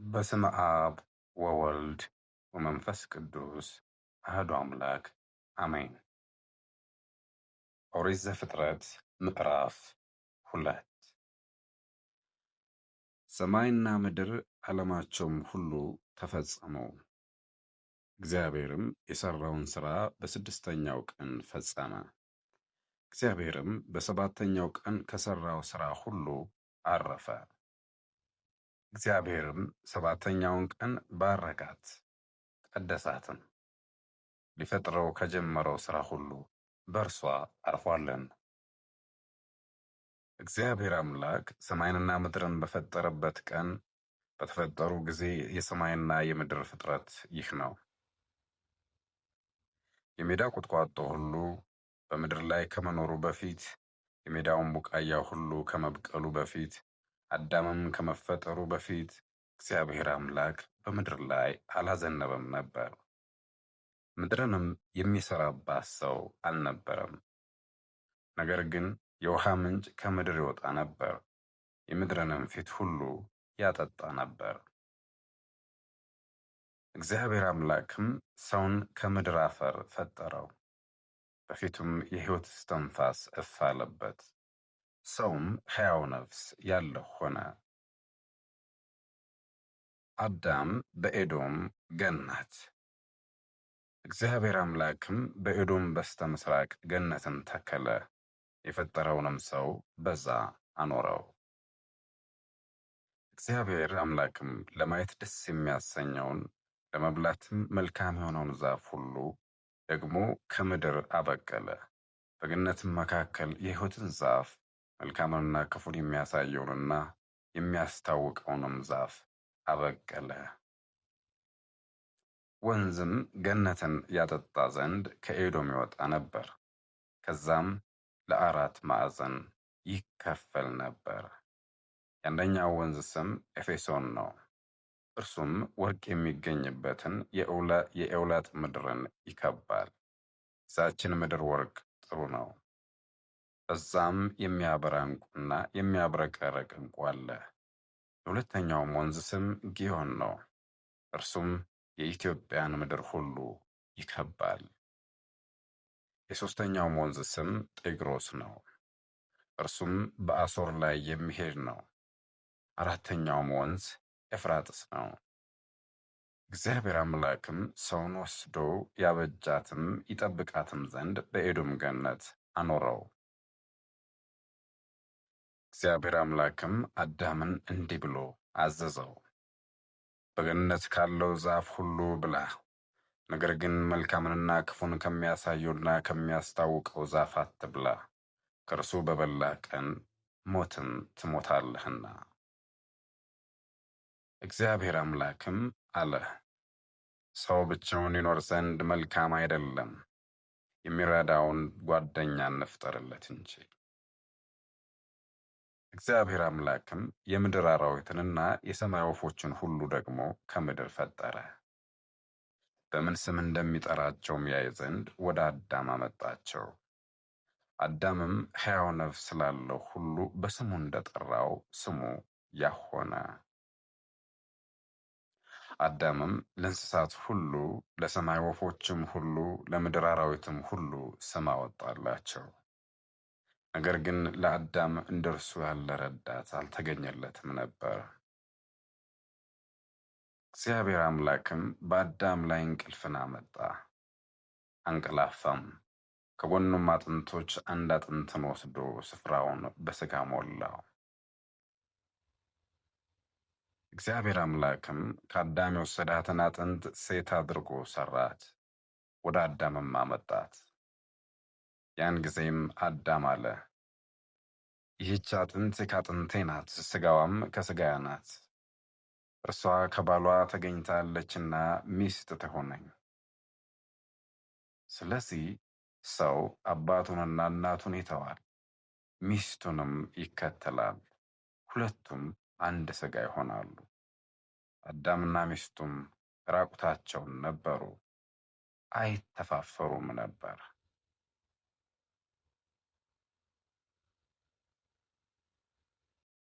በስመ አብ ወወልድ ወመንፈስ ቅዱስ አሐዱ አምላክ አሜን። ኦሪት ዘፍጥረት ምዕራፍ 2 ሰማይና ምድር ዓለማቸውም ሁሉ ተፈጸሙ። እግዚአብሔርም የሠራውን ሥራ በስድስተኛው ቀን ፈጸመ። እግዚአብሔርም በሰባተኛው ቀን ከሠራው ሥራ ሁሉ ዐረፈ። እግዚአብሔርም ሰባተኛውን ቀን ባረካት፣ ቀደሳትም፣ ሊፈጥረው ከጀመረው ሥራ ሁሉ በእርሷ ዐርፎአልና። እግዚአብሔር አምላክ ሰማይንና ምድርን በፈጠረበት ቀን በተፈጠሩ ጊዜ የሰማይና የምድር ፍጥረት ይህ ነው። የሜዳ ቁጥቋጦ ሁሉ በምድር ላይ ከመኖሩ በፊት፣ የሜዳውን ቡቃያ ሁሉ ከመብቀሉ በፊት፣ አዳምም ከመፈጠሩ በፊት እግዚአብሔር አምላክ በምድር ላይ አላዘነበም ነበር። ምድርንም የሚሠራባት ሰው አልነበረም። ነገር ግን የውሃ ምንጭ ከምድር ይወጣ ነበር፣ የምድርንም ፊት ሁሉ ያጠጣ ነበር። እግዚአብሔር አምላክም ሰውን ከምድር አፈር ፈጠረው፣ በፊቱም የሕይወት እስትንፋስ እፍ አለበት፣ ሰውም ሕያው ነፍስ ያለው ሆነ። አዳም በኤዶም ገነት። እግዚአብሔር አምላክም በኤዶም በስተ ምሥራቅ ገነትን ተከለ፣ የፈጠረውንም ሰው በዛ አኖረው። እግዚአብሔር አምላክም ለማየት ደስ የሚያሰኘውን ለመብላትም መልካም የሆነውን ዛፍ ሁሉ ደግሞ ከምድር አበቀለ። በገነትም መካከል የሕይወትን ዛፍ መልካምንና ክፉን የሚያሳየውንና የሚያስታውቀውንም ዛፍ አበቀለ። ወንዝም ገነትን ያጠጣ ዘንድ ከኤዶም ይወጣ ነበር፣ ከዛም ለአራት ማዕዘን ይከፈል ነበር። የአንደኛው ወንዝ ስም ኤፌሶን ነው። እርሱም ወርቅ የሚገኝበትን የኤውላጥ ምድርን ይከባል። ይዛችን ምድር ወርቅ ጥሩ ነው። በዛም የሚያበራ ዕንቁና የሚያብረቀርቅ ዕንቁ አለ። የሁለተኛውም ወንዝ ስም ጊዮን ነው። እርሱም የኢትዮጵያን ምድር ሁሉ ይከባል። የሦስተኛውም ወንዝ ስም ጤግሮስ ነው። እርሱም በአሦር ላይ የሚሄድ ነው። አራተኛውም ወንዝ ኤፍራጥስ ነው። እግዚአብሔር አምላክም ሰውን ወስዶ ያበጃትም ይጠብቃትም ዘንድ በኤዶም ገነት አኖረው። እግዚአብሔር አምላክም አዳምን እንዲህ ብሎ አዘዘው፣ በገነት ካለው ዛፍ ሁሉ ብላ፣ ነገር ግን መልካምንና ክፉን ከሚያሳየውና ከሚያስታውቀው ዛፍ አትብላ፣ ከእርሱ በበላህ ቀን ሞትን ትሞታለህና። እግዚአብሔር አምላክም አለ፣ ሰው ብቻውን ይኖር ዘንድ መልካም አይደለም፣ የሚረዳውን ጓደኛ እንፍጠርለት እንጂ። እግዚአብሔር አምላክም የምድር አራዊትንና የሰማይ ወፎችን ሁሉ ደግሞ ከምድር ፈጠረ፣ በምን ስም እንደሚጠራቸውም ያይ ዘንድ ወደ አዳም አመጣቸው። አዳምም ሕያው ነፍስ ስላለው ሁሉ በስሙ እንደጠራው ስሙ ያህ ሆነ። አዳምም ለእንስሳት ሁሉ፣ ለሰማይ ወፎችም ሁሉ፣ ለምድር አራዊትም ሁሉ ስም አወጣላቸው። ነገር ግን ለአዳም እንደርሱ ያለ ረዳት አልተገኘለትም ነበር። እግዚአብሔር አምላክም በአዳም ላይ እንቅልፍን አመጣ፣ አንቀላፋም። ከጎኑም አጥንቶች አንድ አጥንትን ወስዶ ስፍራውን በሥጋ ሞላው። እግዚአብሔር አምላክም ከአዳም የወሰዳትን አጥንት ሴት አድርጎ ሠራት፣ ወደ አዳምም አመጣት። ያን ጊዜም አዳም አለ፣ ይህች አጥንት ከአጥንቴ ናት፣ ሥጋዋም ከሥጋዬ ናት። እርሷ ከባሏ ተገኝታለችና ሚስት ትሆነኝ። ስለዚህ ሰው አባቱንና እናቱን ይተዋል፣ ሚስቱንም ይከተላል፣ ሁለቱም አንድ ሥጋ ይሆናሉ። አዳምና ሚስቱም ራቁታቸውን ነበሩ፣ አይተፋፈሩም ነበር።